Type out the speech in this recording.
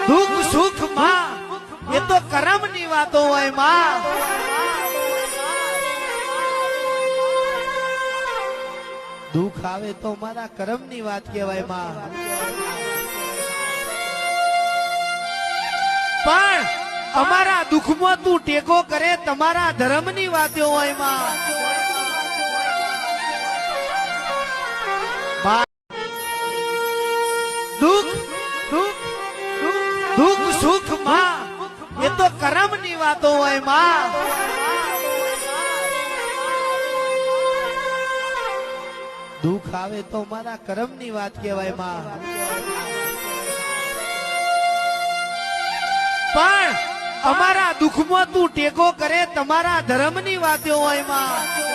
દુઃખ સુખ માં એ તો કરમ ની વાતો હોય માં। દુઃખ આવે તો મારા કરમ ની વાત કહેવાય માં। પણ અમારા દુઃખમાં તું ટેકો કરે તમારા ધર્મ ની વાતો હોય માં। દુઃખ દુઃખ દુઃખ સુખ માં એ તો કરમ ની વાતો હોય માં। દુઃખ આવે તો મારા કરમ ની વાત કહેવાય માં। પણ અમારા દુઃખમાં તું ટેકો કરે તમારા ધર્મ ની વાતો હોય માં।